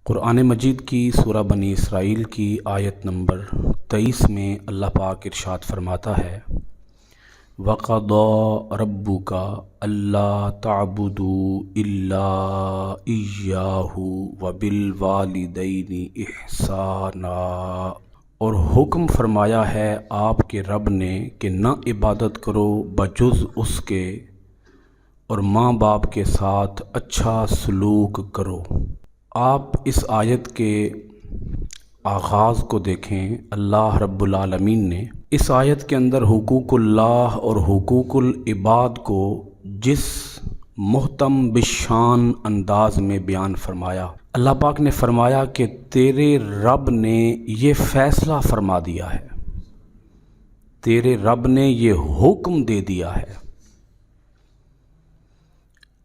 قرآن مجید کی سورہ بنی اسرائیل کی آیت نمبر 23 میں اللہ پاک ارشاد فرماتا ہے وَقَضَىٰ رَبُّكَ أَلَّا تَعْبُدُوا إِلَّا إِيَّاهُ وَبِالْوَالِدَيْنِ إِحْسَانًا، اور حکم فرمایا ہے آپ کے رب نے کہ نہ عبادت کرو بجز اس کے، اور ماں باپ کے ساتھ اچھا سلوک کرو۔ آپ اس آیت کے آغاز کو دیکھیں، اللہ رب العالمین نے اس آیت کے اندر حقوق اللہ اور حقوق العباد کو جس محتم بشان انداز میں بیان فرمایا، اللہ پاک نے فرمایا کہ تیرے رب نے یہ فیصلہ فرما دیا ہے، تیرے رب نے یہ حکم دے دیا ہے۔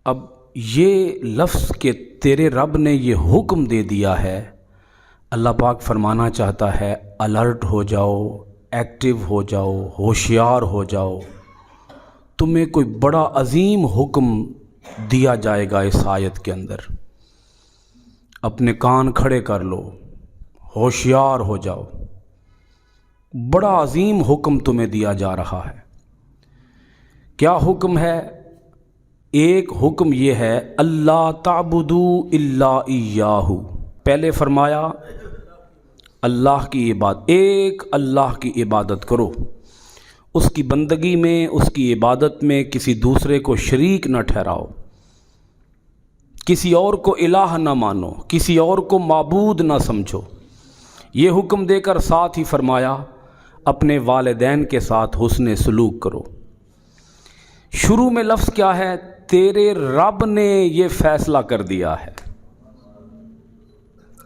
اب یہ لفظ کہ تیرے رب نے یہ حکم دے دیا ہے، اللہ پاک فرمانا چاہتا ہے الرٹ ہو جاؤ، ایکٹیو ہو جاؤ، ہوشیار ہو جاؤ، تمہیں کوئی بڑا عظیم حکم دیا جائے گا اس آیت کے اندر، اپنے کان کھڑے کر لو، ہوشیار ہو جاؤ، بڑا عظیم حکم تمہیں دیا جا رہا ہے۔ کیا حکم ہے؟ ایک حکم یہ ہے اللہ تعبدوا الا ایاہ، پہلے فرمایا اللہ کی عبادت، ایک اللہ کی عبادت کرو، اس کی بندگی میں، اس کی عبادت میں کسی دوسرے کو شریک نہ ٹھہراؤ، کسی اور کو الہ نہ مانو، کسی اور کو معبود نہ سمجھو۔ یہ حکم دے کر ساتھ ہی فرمایا اپنے والدین کے ساتھ حسن سلوک کرو۔ شروع میں لفظ کیا ہے؟ تیرے رب نے یہ فیصلہ کر دیا ہے،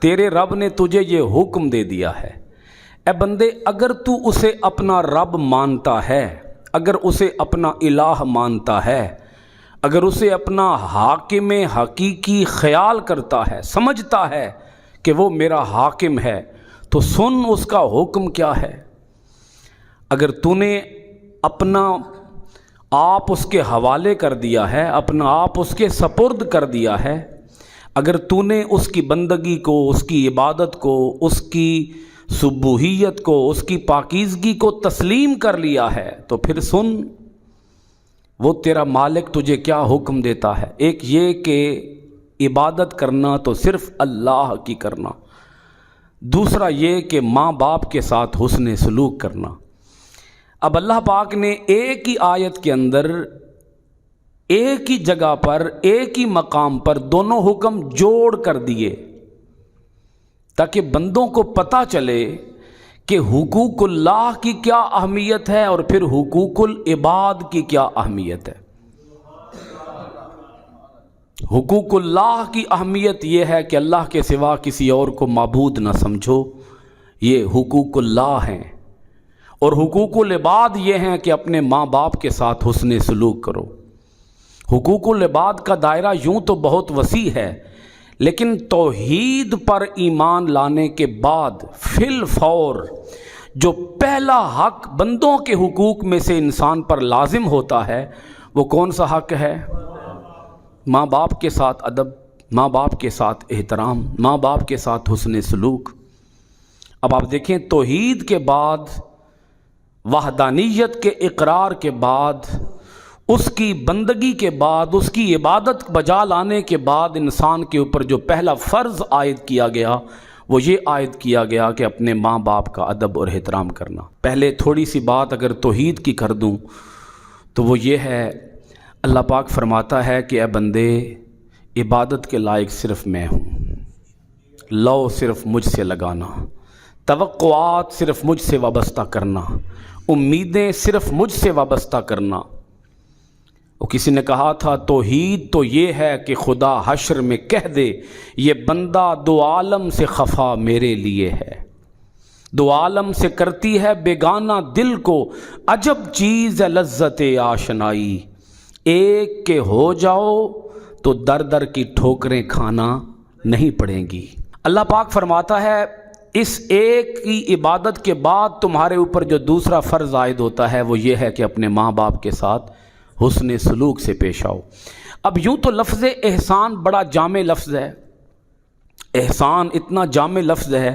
تیرے رب نے تجھے یہ حکم دے دیا ہے۔ اے بندے، اگر تو اسے اپنا رب مانتا ہے، اگر اسے اپنا الہ مانتا ہے، اگر اسے اپنا حاکم حقیقی خیال کرتا ہے، سمجھتا ہے کہ وہ میرا حاکم ہے، تو سن اس کا حکم کیا ہے۔ اگر تو نے اپنا آپ اس کے حوالے کر دیا ہے، اپنا آپ اس کے سپرد کر دیا ہے، اگر تو نے اس کی بندگی کو، اس کی عبادت کو، اس کی سبوحیت کو، اس کی پاکیزگی کو تسلیم کر لیا ہے، تو پھر سن وہ تیرا مالک تجھے کیا حکم دیتا ہے۔ ایک یہ کہ عبادت کرنا تو صرف اللہ کی کرنا، دوسرا یہ کہ ماں باپ کے ساتھ حسن سلوک کرنا۔ اب اللہ پاک نے ایک ہی آیت کے اندر، ایک ہی جگہ پر، ایک ہی مقام پر دونوں حکم جوڑ کر دیے تاکہ بندوں کو پتہ چلے کہ حقوق اللہ کی کیا اہمیت ہے اور پھر حقوق العباد کی کیا اہمیت ہے۔ حقوق اللہ کی اہمیت یہ ہے کہ اللہ کے سوا کسی اور کو معبود نہ سمجھو، یہ حقوق اللہ ہیں، اور حقوق العباد یہ ہیں کہ اپنے ماں باپ کے ساتھ حسن سلوک کرو۔ حقوق العباد کا دائرہ یوں تو بہت وسیع ہے، لیکن توحید پر ایمان لانے کے بعد فی الفور جو پہلا حق بندوں کے حقوق میں سے انسان پر لازم ہوتا ہے، وہ کون سا حق ہے؟ ماں باپ کے ساتھ ادب، ماں باپ کے ساتھ احترام، ماں باپ کے ساتھ حسن سلوک۔ اب آپ دیکھیں، توحید کے بعد، وحدانیت کے اقرار کے بعد، اس کی بندگی کے بعد، اس کی عبادت بجا لانے کے بعد انسان کے اوپر جو پہلا فرض عائد کیا گیا وہ یہ عائد کیا گیا کہ اپنے ماں باپ کا ادب اور احترام کرنا۔ پہلے تھوڑی سی بات اگر توحید کی کر دوں تو وہ یہ ہے، اللہ پاک فرماتا ہے کہ اے بندے، عبادت کے لائق صرف میں ہوں، لو صرف مجھ سے لگانا، توقعات صرف مجھ سے وابستہ کرنا، امیدیں صرف مجھ سے وابستہ کرنا۔ وہ کسی نے کہا تھا توحید تو یہ ہے کہ خدا حشر میں کہہ دے یہ بندہ دو عالم سے خفا میرے لیے ہے، دو عالم سے کرتی ہے بیگانہ دل کو، عجب چیز ہے لذت آشنائی، ایک کے ہو جاؤ تو در در کی ٹھوکریں کھانا نہیں پڑیں گی۔ اللہ پاک فرماتا ہے اس ایک کی عبادت کے بعد تمہارے اوپر جو دوسرا فرض عائد ہوتا ہے وہ یہ ہے کہ اپنے ماں باپ کے ساتھ حسن سلوک سے پیش آؤ۔ اب یوں تو لفظ احسان بڑا جامع لفظ ہے، احسان اتنا جامع لفظ ہے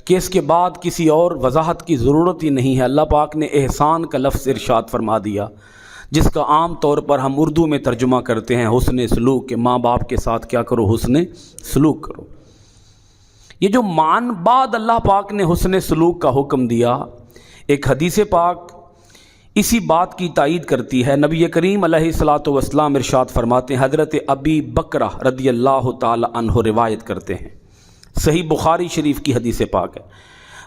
کہ اس کے بعد کسی اور وضاحت کی ضرورت ہی نہیں ہے۔ اللہ پاک نے احسان کا لفظ ارشاد فرما دیا، جس کا عام طور پر ہم اردو میں ترجمہ کرتے ہیں حسن سلوک، کہ ماں باپ کے ساتھ کیا کرو؟ حسن سلوک کرو۔ یہ جو مان بعد اللہ پاک نے حسن سلوک کا حکم دیا، ایک حدیث پاک اسی بات کی تائید کرتی ہے۔ نبی کریم علیہ الصلاۃ والسلام ارشاد فرماتے ہیں، حضرت ابی بکرہ رضی اللہ تعالی عنہ روایت کرتے ہیں، صحیح بخاری شریف کی حدیث پاک ہے،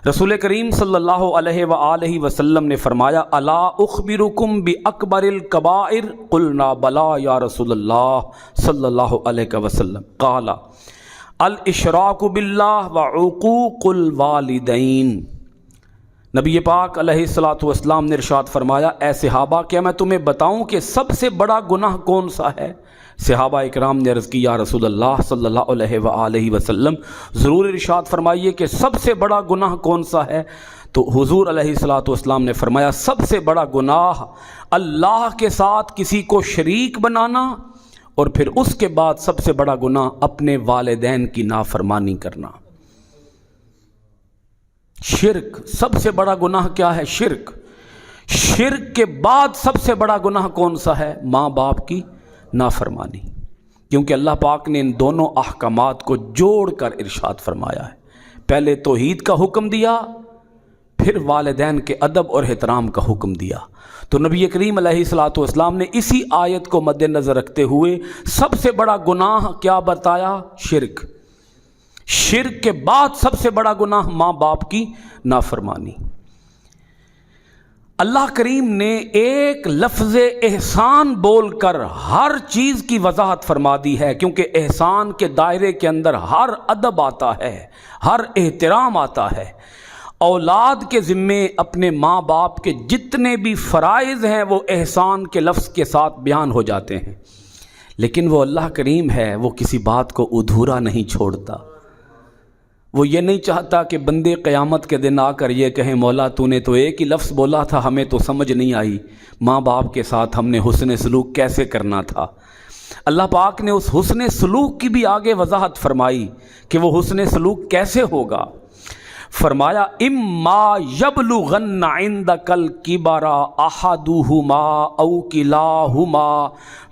رسول کریم صلی اللہ علیہ وآلہ وسلم نے فرمایا، الا اخبرکم باکبر الکبائر؟ قلنا بلا یا رسول اللہ صلی اللہ علیہ وسلم، قال الاشراک باللہ وعقوق الوالدین۔ نبی پاک علیہ الصلاۃ والسلام نے ارشاد فرمایا، اے صحابہ کیا میں تمہیں بتاؤں کہ سب سے بڑا گناہ کون سا ہے؟ صحابہ اکرام نے عرض کی، یا رسول اللہ صلی اللہ علیہ وآلہ وسلم ضرور ارشاد فرمائیے کہ سب سے بڑا گناہ کون سا ہے؟ تو حضور علیہ الصلاۃ والسلام نے فرمایا، سب سے بڑا گناہ اللہ کے ساتھ کسی کو شریک بنانا، اور پھر اس کے بعد سب سے بڑا گناہ اپنے والدین کی نافرمانی کرنا۔ شرک سب سے بڑا گناہ کیا ہے؟ شرک۔ شرک کے بعد سب سے بڑا گناہ کون سا ہے؟ ماں باپ کی نافرمانی، کیونکہ اللہ پاک نے ان دونوں احکامات کو جوڑ کر ارشاد فرمایا ہے، پہلے توحید کا حکم دیا، پھر والدین کے ادب اور احترام کا حکم دیا۔ تو نبی کریم علیہ الصلاۃ والسلام نے اسی آیت کو مد نظر رکھتے ہوئے سب سے بڑا گناہ کیا بتایا؟ شرک۔ شرک کے بعد سب سے بڑا گناہ ماں باپ کی نافرمانی۔ اللہ کریم نے ایک لفظ احسان بول کر ہر چیز کی وضاحت فرما دی ہے، کیونکہ احسان کے دائرے کے اندر ہر ادب آتا ہے، ہر احترام آتا ہے۔ اولاد کے ذمے اپنے ماں باپ کے جتنے بھی فرائض ہیں وہ احسان کے لفظ کے ساتھ بیان ہو جاتے ہیں، لیکن وہ اللہ کریم ہے، وہ کسی بات کو ادھورا نہیں چھوڑتا۔ وہ یہ نہیں چاہتا کہ بندے قیامت کے دن آ کر یہ کہیں، مولا تو نے تو ایک ہی لفظ بولا تھا، ہمیں تو سمجھ نہیں آئی، ماں باپ کے ساتھ ہم نے حسن سلوک کیسے کرنا تھا۔ اللہ پاک نے اس حسن سلوک کی بھی آگے وضاحت فرمائی کہ وہ حسن سلوک کیسے ہوگا۔ فرمایا، اما یبلغن عندک الکبر احدہما او کلاہما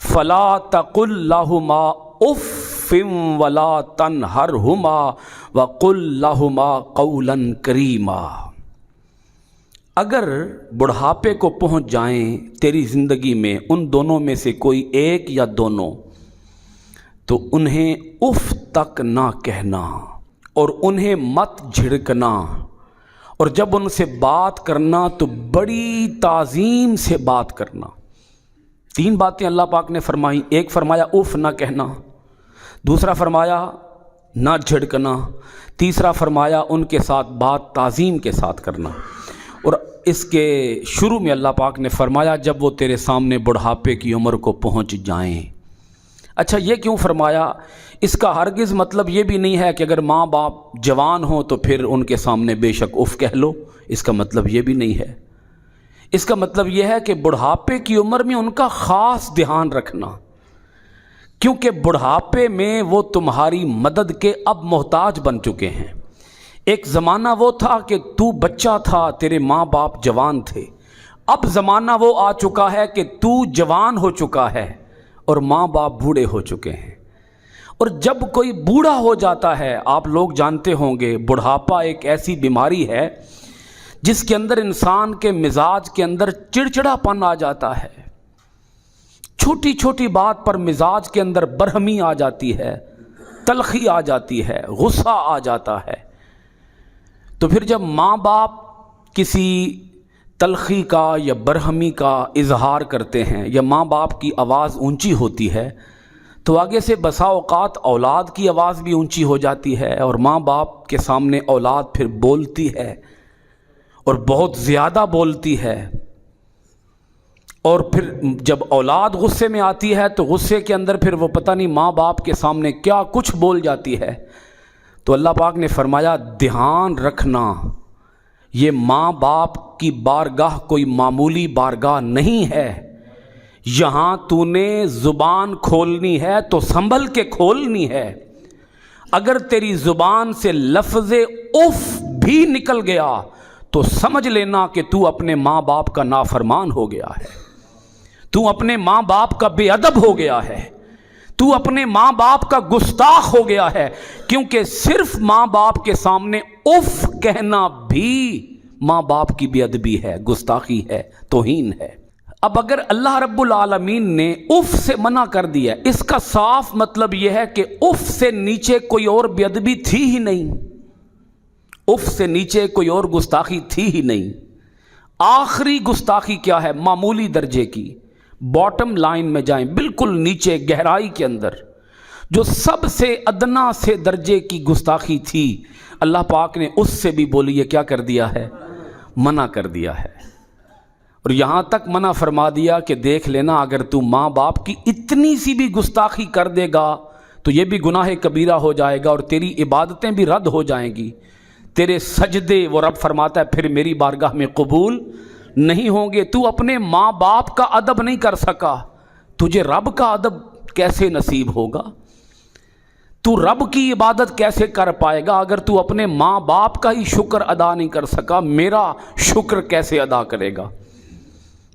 فلا تقل لہما اف ولا تنہرہما وقل لہما قولا کریما۔ اگر بڑھاپے کو پہنچ جائیں تیری زندگی میں ان دونوں میں سے کوئی ایک یا دونوں، تو انہیں اف تک نہ کہنا اور انہیں مت جھڑکنا، اور جب ان سے بات کرنا تو بڑی تعظیم سے بات کرنا۔ تین باتیں اللہ پاک نے فرمائی، ایک فرمایا اف نہ کہنا، دوسرا فرمایا نہ جھڑکنا، تیسرا فرمایا ان کے ساتھ بات تعظیم کے ساتھ کرنا، اور اس کے شروع میں اللہ پاک نے فرمایا جب وہ تیرے سامنے بڑھاپے کی عمر کو پہنچ جائیں۔ اچھا، یہ کیوں فرمایا؟ اس کا ہرگز مطلب یہ بھی نہیں ہے کہ اگر ماں باپ جوان ہوں تو پھر ان کے سامنے بے شک اف کہہ لو، اس کا مطلب یہ بھی نہیں ہے۔ اس کا مطلب یہ ہے کہ بڑھاپے کی عمر میں ان کا خاص دھیان رکھنا، کیونکہ بڑھاپے میں وہ تمہاری مدد کے اب محتاج بن چکے ہیں۔ ایک زمانہ وہ تھا کہ تو بچہ تھا، تیرے ماں باپ جوان تھے، اب زمانہ وہ آ چکا ہے کہ تو جوان ہو چکا ہے اور ماں باپ بوڑھے ہو چکے ہیں۔ اور جب کوئی بوڑھا ہو جاتا ہے، آپ لوگ جانتے ہوں گے بڑھاپا ایک ایسی بیماری ہے جس کے اندر انسان کے مزاج کے اندر چڑچڑا پن آ جاتا ہے، چھوٹی چھوٹی بات پر مزاج کے اندر برہمی آ جاتی ہے، تلخی آ جاتی ہے، غصہ آ جاتا ہے۔ تو پھر جب ماں باپ کسی تلخی کا یا برہمی کا اظہار کرتے ہیں یا ماں باپ کی آواز اونچی ہوتی ہے تو آگے سے بسا اوقات اولاد کی آواز بھی اونچی ہو جاتی ہے، اور ماں باپ کے سامنے اولاد پھر بولتی ہے اور بہت زیادہ بولتی ہے، اور پھر جب اولاد غصے میں آتی ہے تو غصے کے اندر پھر وہ پتہ نہیں ماں باپ کے سامنے کیا کچھ بول جاتی ہے۔ تو اللہ پاک نے فرمایا دھیان رکھنا، یہ ماں باپ کی بارگاہ کوئی معمولی بارگاہ نہیں ہے، یہاں تو نے زبان کھولنی ہے تو سنبھل کے کھولنی ہے۔ اگر تیری زبان سے لفظ اف بھی نکل گیا تو سمجھ لینا کہ تو اپنے ماں باپ کا نافرمان ہو گیا ہے، تو اپنے ماں باپ کا بے ادب ہو گیا ہے، تو اپنے ماں باپ کا گستاخ ہو گیا ہے، کیونکہ صرف ماں باپ کے سامنے اف کہنا بھی ماں باپ کی بے ادبی ہے، گستاخی ہے، توہین ہے۔ اب اگر اللہ رب العالمین نے اف سے منع کر دیا، اس کا صاف مطلب یہ ہے کہ اف سے نیچے کوئی اور بے ادبی تھی ہی نہیں، اف سے نیچے کوئی اور گستاخی تھی ہی نہیں۔ آخری گستاخی کیا ہے؟ معمولی درجے کی، باٹم لائن میں جائیں، بالکل نیچے گہرائی کے اندر جو سب سے ادنا سے درجے کی گستاخی تھی، اللہ پاک نے اس سے بھی بولیے کیا کر دیا ہے؟ منع کر دیا ہے۔ اور یہاں تک منع فرما دیا کہ دیکھ لینا اگر تو ماں باپ کی اتنی سی بھی گستاخی کر دے گا تو یہ بھی گناہ کبیرہ ہو جائے گا اور تیری عبادتیں بھی رد ہو جائیں گی، تیرے سجدے، وہ رب فرماتا ہے پھر میری بارگاہ میں قبول نہیں ہوں گے۔ تو اپنے ماں باپ کا ادب نہیں کر سکا، تجھے رب کا ادب کیسے نصیب ہوگا؟ تو رب کی عبادت کیسے کر پائے گا اگر تو اپنے ماں باپ کا ہی شکر ادا نہیں کر سکا؟ میرا شکر کیسے ادا کرے گا؟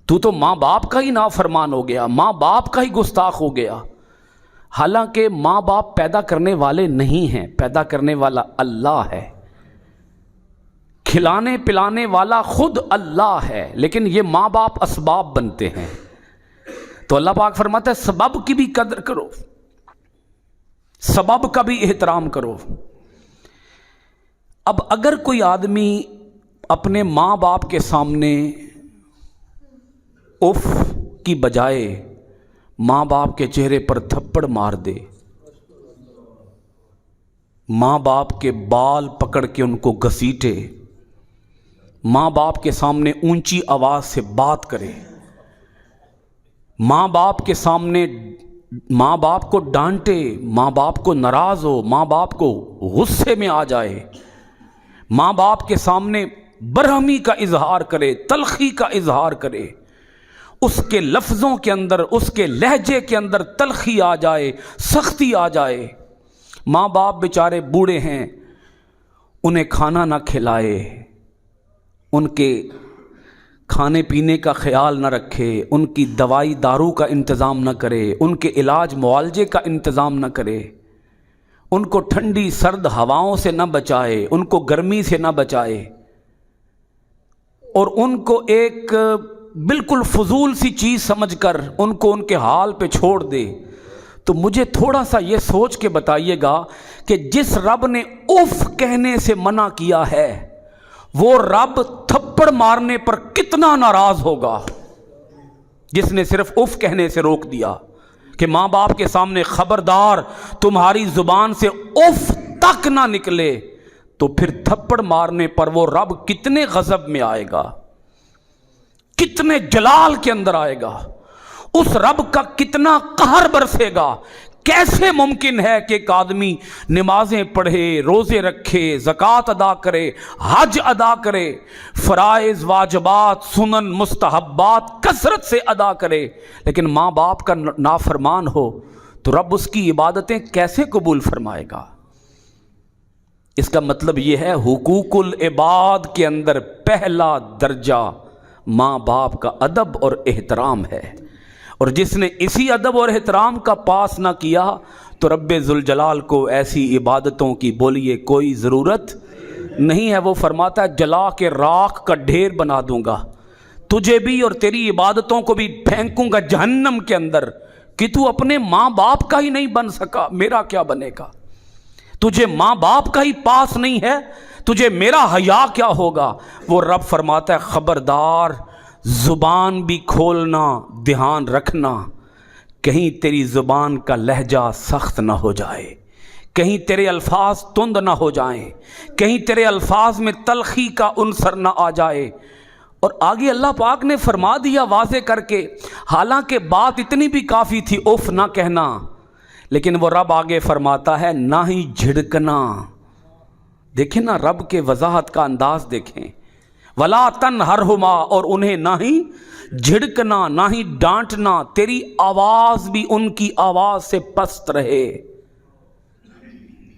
تو ماں باپ کا ہی نافرمان ہو گیا، ماں باپ کا ہی گستاخ ہو گیا۔ حالانکہ ماں باپ پیدا کرنے والے نہیں ہیں، پیدا کرنے والا اللہ ہے، کھلانے پلانے والا خود اللہ ہے، لیکن یہ ماں باپ اسباب بنتے ہیں۔ تو اللہ پاک فرماتا ہے سبب کی بھی قدر کرو، سبب کا بھی احترام کرو۔ اب اگر کوئی آدمی اپنے ماں باپ کے سامنے اف کی بجائے ماں باپ کے چہرے پر تھپڑ مار دے، ماں باپ کے بال پکڑ کے ان کو گھسیٹے، ماں باپ کے سامنے اونچی آواز سے بات کرے، ماں باپ کے سامنے ماں باپ کو ڈانٹے، ماں باپ کو ناراض ہو، ماں باپ کو غصے میں آ جائے، ماں باپ کے سامنے برہمی کا اظہار کرے، تلخی کا اظہار کرے، اس کے لفظوں کے اندر، اس کے لہجے کے اندر تلخی آ جائے، سختی آ جائے، ماں باپ بیچارے بوڑھے ہیں، انہیں کھانا نہ کھلائے، ان کے کھانے پینے کا خیال نہ رکھے، ان کی دوائی دارو کا انتظام نہ کرے، ان کے علاج معالجے کا انتظام نہ کرے، ان کو ٹھنڈی سرد ہواؤں سے نہ بچائے، ان کو گرمی سے نہ بچائے، اور ان کو ایک بالکل فضول سی چیز سمجھ کر ان کو ان کے حال پہ چھوڑ دے، تو مجھے تھوڑا سا یہ سوچ کے بتائیے گا کہ جس رب نے اف کہنے سے منع کیا ہے وہ رب تھپڑ مارنے پر کتنا ناراض ہوگا جس نے صرف اف کہنے سے روک دیا کہ ماں باپ کے سامنے خبردار تمہاری زبان سے اف تک نہ نکلے، تو پھر تھپڑ مارنے پر وہ رب کتنے غضب میں آئے گا، کتنے جلال کے اندر آئے گا، اس رب کا کتنا قہر برسے گا۔ کیسے ممکن ہے کہ ایک آدمی نمازیں پڑھے، روزے رکھے، زکوٰۃ ادا کرے، حج ادا کرے، فرائض واجبات سنن مستحبات کثرت سے ادا کرے، لیکن ماں باپ کا نافرمان ہو تو رب اس کی عبادتیں کیسے قبول فرمائے گا؟ اس کا مطلب یہ ہے حقوق العباد کے اندر پہلا درجہ ماں باپ کا ادب اور احترام ہے، اور جس نے اسی ادب اور احترام کا پاس نہ کیا تو رب ذوالجلال کو ایسی عبادتوں کی بولیے کوئی ضرورت نہیں ہے۔ وہ فرماتا ہے جلا کے راکھ کا ڈھیر بنا دوں گا، تجھے بھی اور تیری عبادتوں کو بھی پھینکوں گا جہنم کے اندر، کہ تو اپنے ماں باپ کا ہی نہیں بن سکا، میرا کیا بنے گا؟ تجھے ماں باپ کا ہی پاس نہیں ہے، تجھے میرا حیا کیا ہوگا؟ وہ رب فرماتا ہے خبردار، زبان بھی کھولنا، دھیان رکھنا، کہیں تیری زبان کا لہجہ سخت نہ ہو جائے، کہیں تیرے الفاظ تند نہ ہو جائیں، کہیں تیرے الفاظ میں تلخی کا عنصر نہ آ جائے۔ اور آگے اللہ پاک نے فرما دیا واضح کر کے، حالانکہ بات اتنی بھی کافی تھی اف نہ کہنا، لیکن وہ رب آگے فرماتا ہے نہ ہی جھڑکنا۔ دیکھیں نا رب کے وضاحت کا انداز دیکھیں، ولا تنہرہما، اور انہیں نہ ہی جھڑکنا، نہ ہی ڈانٹنا، تیری آواز بھی ان کی آواز سے پست رہے۔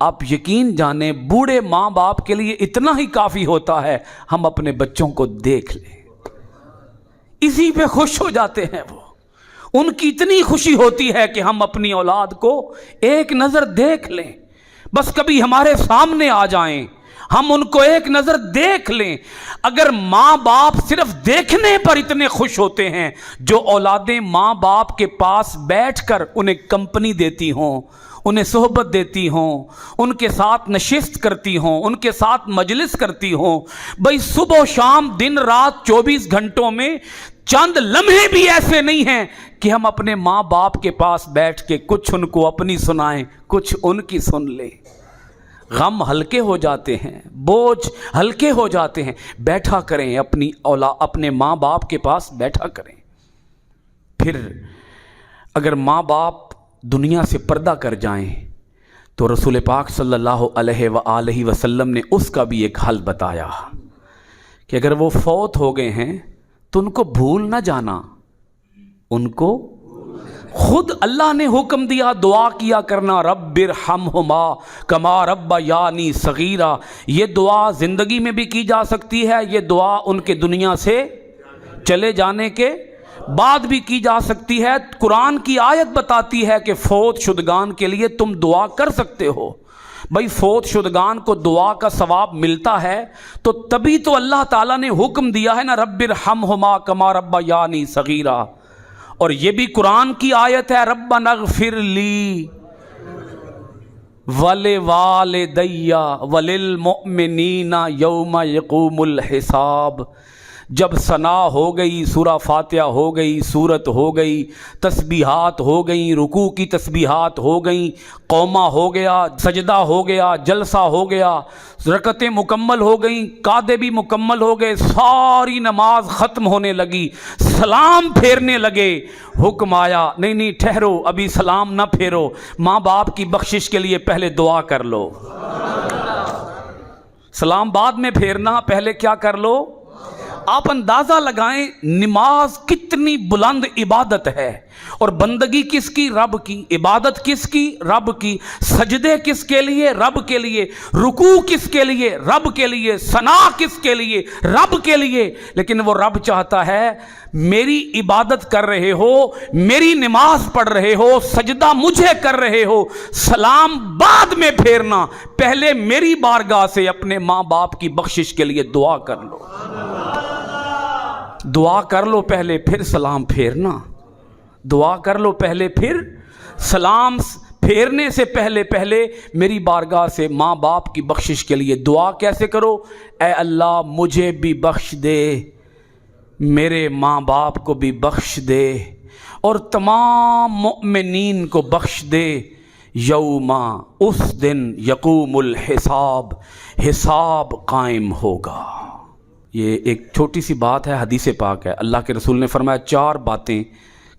آپ یقین جانیں بوڑھے ماں باپ کے لیے اتنا ہی کافی ہوتا ہے ہم اپنے بچوں کو دیکھ لیں، اسی پہ خوش ہو جاتے ہیں وہ، ان کی اتنی خوشی ہوتی ہے کہ ہم اپنی اولاد کو ایک نظر دیکھ لیں، بس کبھی ہمارے سامنے آ جائیں ہم ان کو ایک نظر دیکھ لیں۔ اگر ماں باپ صرف دیکھنے پر اتنے خوش ہوتے ہیں، جو اولادیں ماں باپ کے پاس بیٹھ کر انہیں کمپنی دیتی ہوں، انہیں صحبت دیتی ہوں، ان کے ساتھ نشست کرتی ہوں، ان کے ساتھ مجلس کرتی ہوں، بھئی صبح و شام دن رات 24 گھنٹوں میں چند لمحے بھی ایسے نہیں ہیں کہ ہم اپنے ماں باپ کے پاس بیٹھ کے کچھ ان کو اپنی سنائیں، کچھ ان کی سن لیں۔ غم ہلکے ہو جاتے ہیں، بوجھ ہلکے ہو جاتے ہیں، بیٹھا کریں اپنے ماں باپ کے پاس بیٹھا کریں۔ پھر اگر ماں باپ دنیا سے پردہ کر جائیں تو رسول پاک صلی اللہ علیہ وآلہ وسلم نے اس کا بھی ایک حل بتایا کہ اگر وہ فوت ہو گئے ہیں تو ان کو بھول نہ جانا، ان کو خود اللہ نے حکم دیا، دعا کیا کرنا، رب ارحمہما کما ربیانی صغیرا۔ یہ دعا زندگی میں بھی کی جا سکتی ہے، یہ دعا ان کے دنیا سے چلے جانے کے بعد بھی کی جا سکتی ہے۔ قرآن کی آیت بتاتی ہے کہ فوت شدگان کے لیے تم دعا کر سکتے ہو۔ بھائی فوت شدگان کو دعا کا ثواب ملتا ہے تو تبھی تو اللہ تعالیٰ نے حکم دیا ہے نا، رب ارحمہما کما ربیانی صغیرا۔ اور یہ بھی قرآن کی آیت ہے، ربنا اغفر لی ولوالدی وللمؤمنین یوم یقوم الحساب۔ جب ثنا ہو گئی، سورہ فاتحہ ہو گئی، سورت ہو گئی، تسبیحات ہو گئیں، رکوع کی تسبیحات ہو گئیں، قومہ ہو گیا، سجدہ ہو گیا، جلسہ ہو گیا، رکعتیں مکمل ہو گئیں، قعدے بھی مکمل ہو گئے، ساری نماز ختم ہونے لگی، سلام پھیرنے لگے، حکم آیا نہیں ٹھہرو، ابھی سلام نہ پھیرو، ماں باپ کی بخشش کے لیے پہلے دعا کر لو۔ سلام بعد میں پھیرنا، پہلے کیا کر لو؟ آپ اندازہ لگائیں نماز کتنی بلند عبادت ہے، اور بندگی کس کی؟ رب کی۔ عبادت کس کی؟ رب کی۔ سجدے کس کے لیے؟ رب کے لیے۔ رکوع کس کے لیے؟ رب کے لیے۔ ثنا کس کے لیے؟ رب کے لیے۔ لیکن وہ رب چاہتا ہے میری عبادت کر رہے ہو، میری نماز پڑھ رہے ہو، سجدہ مجھے کر رہے ہو، سلام بعد میں پھیرنا، پہلے میری بارگاہ سے اپنے ماں باپ کی بخشش کے لیے دعا کر لو۔ دعا کر لو پہلے، پھر سلام پھیرنا۔ دعا کر لو پہلے، پھر سلام پھیرنے سے پہلے میری بارگاہ سے ماں باپ کی بخشش کے لیے دعا کیسے کرو؟ اے اللہ مجھے بھی بخش دے، میرے ماں باپ کو بھی بخش دے، اور تمام مؤمنین کو بخش دے، یوما اس دن یقوم الحساب، حساب قائم ہوگا۔ یہ ایک چھوٹی سی بات ہے، حدیث پاک ہے، اللہ کے رسول نے فرمایا 4 باتیں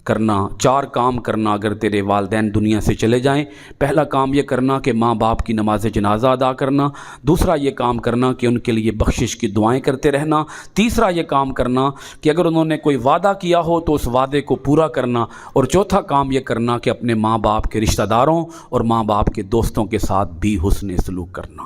کرنا، 4 کام کرنا اگر تیرے والدین دنیا سے چلے جائیں۔ پہلا کام یہ کرنا کہ ماں باپ کی نماز جنازہ ادا کرنا، دوسرا یہ کام کرنا کہ ان کے لیے بخشش کی دعائیں کرتے رہنا، تیسرا یہ کام کرنا کہ اگر انہوں نے کوئی وعدہ کیا ہو تو اس وعدے کو پورا کرنا، اور چوتھا کام یہ کرنا کہ اپنے ماں باپ کے رشتہ داروں اور ماں باپ کے دوستوں کے ساتھ بھی حسن سلوک کرنا۔